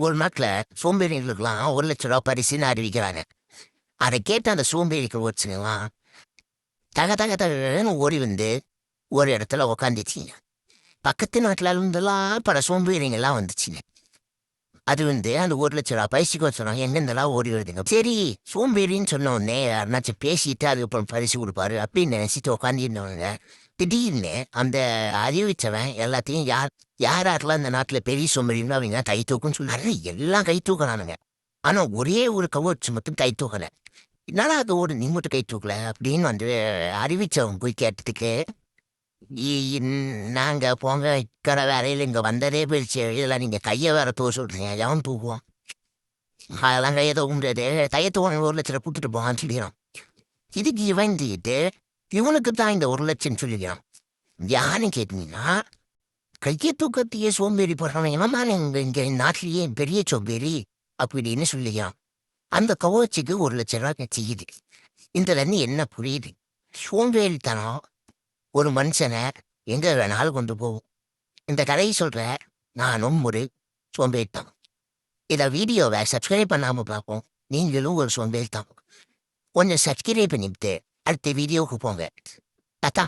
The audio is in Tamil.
ஒரு நாட்டுல சோம்பேறிகளுக்கெல்லாம் 1,00,000 பரிசுன்னு அறிவிக்கிறாங்க. அதை கேட்ட அந்த சோம்பேறிகள் வச்சுக்கலாம் தக தக தகன்னு ஓடி வந்து ஒரு இடத்துல உக்காந்துச்சிங்க. பக்கத்து நாட்டுல இருந்தெல்லாம் பல சோம்பேறிங்கெல்லாம் வந்துச்சுங்க. அது வந்து அந்த 1,00,000 பரிசுக்கு வச்சுருவாங்க எங்கெந்தெல்லாம் ஓடி வருதுங்க. சரி, சோம்பேறின்னு சொன்ன உடனே யாருனாச்சும் பேசிட்டு அதுக்கப்புறம் பரிசு கொடுப்பாரு அப்படின்னு நினைச்சிட்டு உட்காந்துருந்தவங்க திடீர்னு அந்த அறிவிச்சவன் எல்லாத்தையும் யாரெல்லாம் இந்த நாட்டுல பெரிய சோம்பேறின்னு அவங்க கை தூக்குன்னு சொன்னாரு. எல்லாம் கை தூக்குறானுங்க. ஆனா ஒரே ஒரு கவர்ச்சி மட்டும் கை தூக்கல. என்னடா அது ஒரு நீ மட்டும் கை தூக்கல அப்படின்னு வந்து அறிவிச்சவன் போய் கேட்டதுக்கு, நாங்க போங்க இக்கட வேலையில இங்க வந்ததே போயிடுச்சு. இதுல நீங்க கையை வேற தூக்க சொல்றீங்க, எவன் தூக்குவோம்? அதெல்லாம் கையை தூக்க முடியாது, கையை தூக்க 1,00,000 கொடுத்துட்டு போவான்னு சொல்லிடுறான். இதுக்கு இவன் தீட்டு இவனுக்கு தான் இந்த 1,00,000 சொல்லிக்கிறான். யாருன்னு கேட்டீங்கன்னா, கையை தூக்கத்தையே சோம்பேறி போடுறவன் இவன் தான் இங்க நாட்டிலேயே பெரிய சோம்பேறி அப்படின்னு சொல்லிக்கிறான். அந்த கவர்ச்சிக்கு 1,00,000 கட்சிக்குது. இதுல இருந்து என்ன புரியுது? சோம்பேறித்தனம் ஒரு மனுஷனை எங்க வேணாலும் கொண்டு போகும். இந்த கதையை சொல்ற நானும் ஒரு சோம்பேறித்தனம். இதை வீடியோவை சப்ஸ்கிரைப் பண்ணாம பார்ப்போம். நீங்களும் ஒரு சோம்பேறித்தனம். கொஞ்சம் சப்ஸ்கிரைப் பண்ணிவிட்டு அடுத்த வீடியோவுக்கு போங்க. தாத்தா.